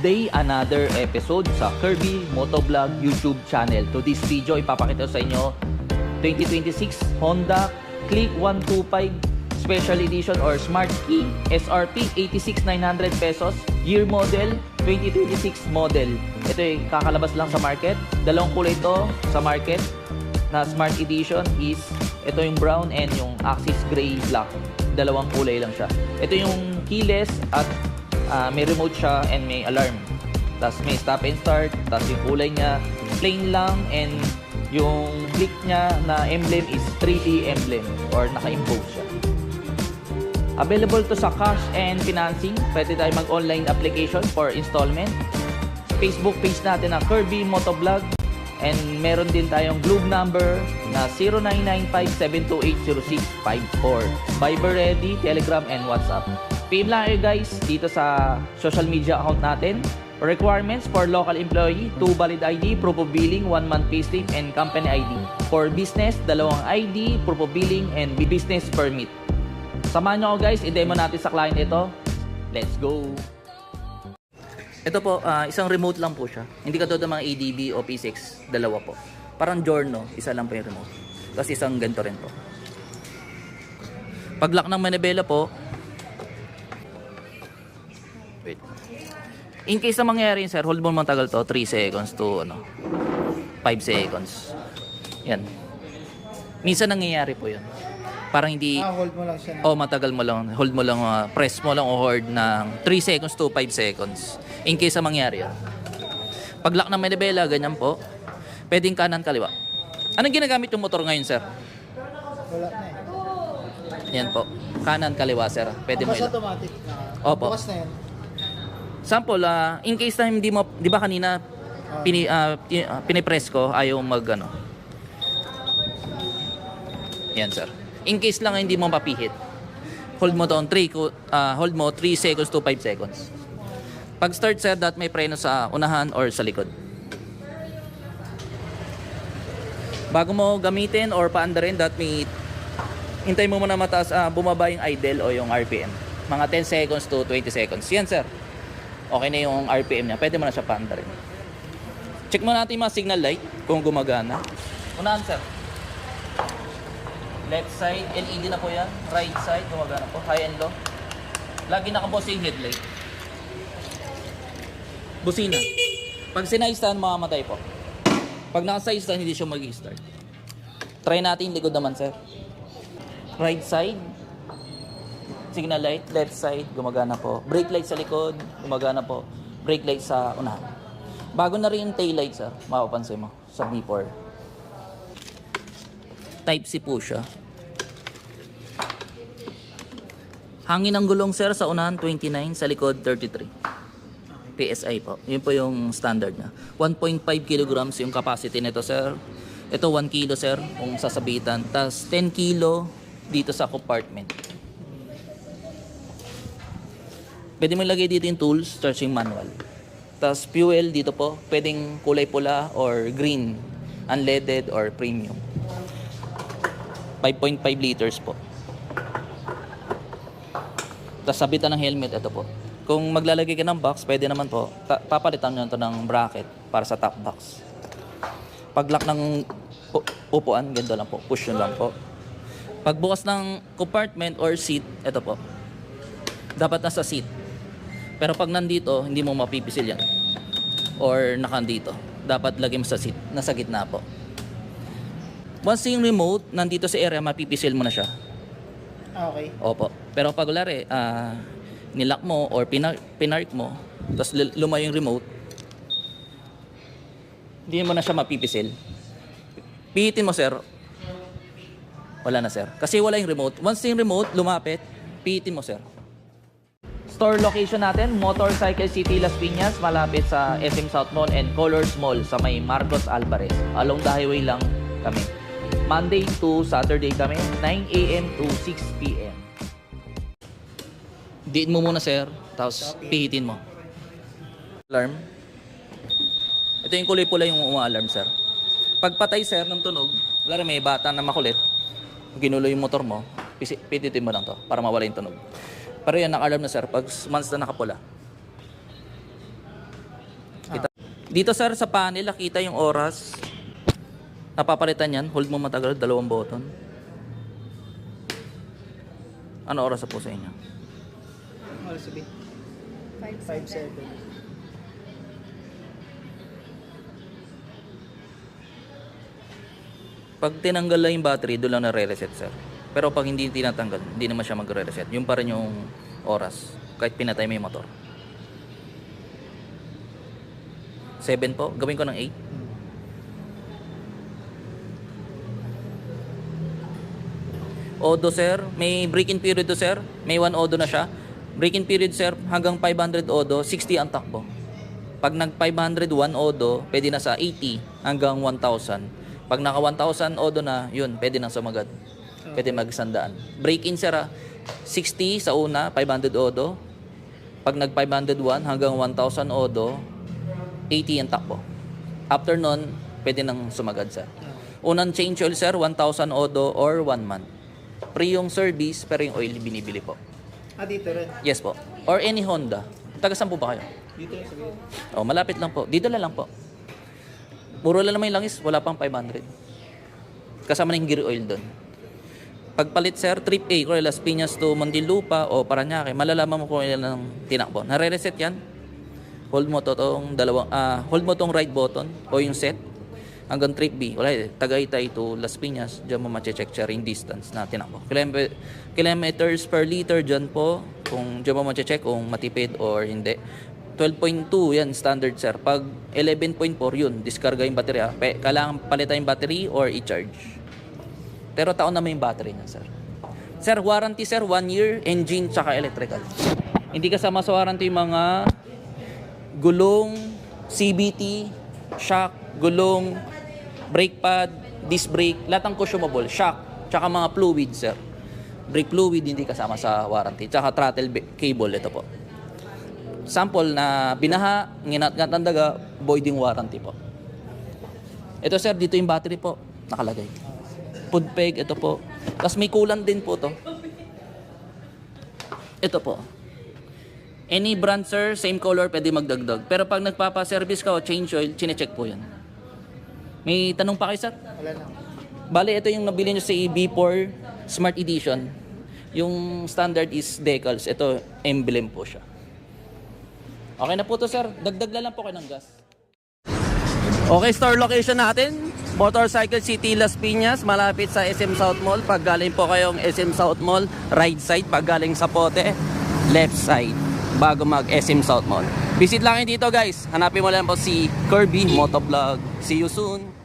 Today, another episode sa Kirby Motovlog YouTube channel. To this video, ipapakita ko sa inyo 2026 Honda Click 125 Special Edition or Smart Key SRP 86,900 pesos. Year model 2026 model. Ito ay kakalabas lang sa market. Dalawang kulay ito sa market na Smart Edition is ito yung brown and yung Axis Gray Black. Dalawang kulay lang siya. Ito yung keyless at may remote siya and may alarm. Tapos may stop and start. Tapos yung kulay niya plain lang and yung click niya na emblem is 3D emblem or naka-impose siya. Available to sa cash and financing. Pwede tayo mag-online application for installment. Facebook page natin na Kirby Motovlog. And meron din tayong group number na 0995-728-0654. Viber ready, Telegram, and WhatsApp. PM lang kayo guys dito sa social media account natin. Requirements for local employee, 2 valid ID, proof of billing, 1 month payslip, and company ID. For business, 2 ID, proof of billing, and business permit. Samahan nyo ako guys, i-demo natin sa client ito. Let's go! Ito po, isang remote lang po siya. Hindi katulad ng mga ADB o P6, dalawa po. Parang Giorno, isa lang po yung remote. Tapos isang ganito rin po. Pag lock ng manibela po, wait. In case na mangyari sir, hold mo matagal to, 3 seconds to 5 seconds. Yan. Minsan nangyayari po yun. Parang hindi hold mo lang siya. matagal mo lang. Hold mo lang, press mo lang o hold ng 3 seconds to 5 seconds. In case na mangyari yan. Pag lock ng manibela, ganyan po. Pwedeng kanan kaliwa. Anong ginagamit yung motor ngayon, sir? Wala na Yan po. Kanan kaliwa, sir. Pwede mo Tapos ilang. automatic na. Opo. Bukas na yan. Sample, in case na hindi mo, di ba kanina, pinipress ko, ayaw Yan, sir. In case lang hindi mo mapihit. Hold mo doon 3 seconds to 5 seconds. Pag start sir, may preno sa unahan or sa likod. Bago mo gamitin or paandarin, hintay mo muna mataas, bumaba yung idle o yung RPM. Mga 10 seconds to 20 seconds. Yan sir. Okay na yung RPM niya. Pwede mo na siya paandarin. Check mo natin yung mga signal light kung gumagana. Unahan sir. Left side, LED na po yan. Right side, gumagana po. High and low. Lagi nakaboss yung headlight. Busina. Pag sinay-stand, mamamatay po. Pag naka-side-stand, hindi siya mag-i-start. Try natin yung likod naman, sir. Right side. Signal light. Left side, gumagana po. Brake light sa likod, gumagana po. Brake light sa unahan. Bago na rin yung tail light, sir. Mapapansin mo. Sa B4. Type C po siya. Hangin ng gulong, sir, sa unahan 29, sa likod 33. PSI po. Yun po yung standard na. 1.5 kilograms yung capacity nito, sir. Ito 1 kilo, sir, kung sasabitan. Tapos 10 kilo dito sa compartment. Pwede mo ilagay dito yung tools, charging manual. Tapos fuel dito po. Pwedeng kulay pula or green, unleaded or premium. 5.5 liters po. Tapos sabitan ng helmet, ito po. Kung maglalagay ka ng box, pwede naman po. Papalitan nyo ito ng bracket para sa top box. Pag lock ng upuan, ganito lang po. Push nyo lang po. Pagbukas ng compartment or seat, ito po. Dapat nasa seat. Pero pag nandito, hindi mo mapipisil yan. Or nakandito. Dapat lagay mo sa seat. Nasa gitna po. Once yung remote, nandito sa area, mapipisil mo na siya. Okay. Opo. Pero pag ulari, nilock mo or pinark mo, tapos lumayo yung remote, hindi mo na siya mapipisil. Pihitin mo, sir. Wala na, sir. Kasi wala yung remote. Once yung remote lumapit, pihitin mo, sir. Store location natin, Motorcycle City Las Piñas, malapit sa SM South Mall and Colors Mall sa may Marcos Alvarez. Along the highway lang kami. Monday to Saturday kami, 9 a.m. to 6 p.m. Diin mo muna, sir, tapos pihitin mo. Alarm. Ito yung kulay pula yung uma-alarm, sir. Pagpatay, sir, ng tunog, wala may bata na makulit, ginulo yung motor mo, pihitin mo lang to para mawala yung tunog. Pero yan, naka-alarm na, sir, pag once na nakapula. Dito sir, sa panel, nakita yung oras. Napapalitan yan. Hold mo matagal, 2 button. Ano oras na po sa inyo? Ano sabi? 5-7. Pag tinanggal lang yung battery, doon lang nare-reset sir. Pero pag hindi tinatanggal, hindi naman siya magre-reset. Yung pa rin yung oras. Kahit pinatay mo yung motor. 7 po. Gawin ko ng 8. Odo sir. May break-in period to sir. May 1 odo na siya. Break-in period sir, hanggang 500 odo, 60 ang takbo. Pag nag 501 odo, pwede na sa 80 hanggang 1,000. Pag naka 1,000 odo na, yun, pwede nang sumagad. Pwede magsandaan. Break-in sir, 60 sa una, 500 odo. Pag nag 501 hanggang 1,000 odo, 80 ang takbo. After nun, pwede nang sumagad sir. Unang change oil sir, 1,000 odo or 1 month. Free yung service, pero yung oil binibili po. Dito rin. Yes po. Or any Honda. Taga saan po ba kayo? Dito rin sabi. Oh, malapit lang po. Dito lang po. Puro lang naman yung langis, wala pang 500. Kasama na yung gear oil doon. Pagpalit sir, trip A, Las Piñas to Muntinlupa o Parañaque, malalaman mo kung ilan ang tinakbo. Nare-reset yan. Hold mo hold mo tong right button o yung set hanggang trip B. Wala Tagaytay to Las Piñas, diyan mo ma-check sharing distance na tinakbo. Kilometers per liter diyan po, kung diyan mo ma-check kung matipid or hindi. 12.2 yan standard sir. Pag 11.4 yun, diskarga yung baterya. Kailangan palitan yung battery or i-charge. Pero taon naman yung battery niya sir. Sir, warranty sir, 1 year, engine tsaka electrical. Hindi kasama sa warranty yung mga gulong, CVT, shock, gulong, brake pad, disc brake, lahat ng consumable, shock, tsaka mga fluid sir. Brake fluid hindi kasama sa warranty. Tsaka throttle cable, ito po. Sample na binaha, nginat-ngat ng daga, voiding warranty po. Ito sir, dito yung battery po, nakalagay. Food peg, ito po. Tapos may coolant din po to. Ito po. Any brand sir, same color, pwede magdagdag. Pero pag nagpapa-service ka o change oil, chinecheck po yan. May tanong pa kayo sir? Wala na. Bale, ito yung nabili nyo sa B4 Smart Edition. Yung standard is decals. Ito, emblem po siya. Okay na po to sir. Dagdag lang po kayo ng gas. Okay, store location natin. Motorcycle City, Las Piñas. Malapit sa SM South Mall. Pag galing po kayong SM South Mall, right side. Pag galing sa Pote, left side. Bago mag SM South Mall. Visit lang kayo dito guys. Hanapin mo lang po si Kirby Motovlog. See you soon.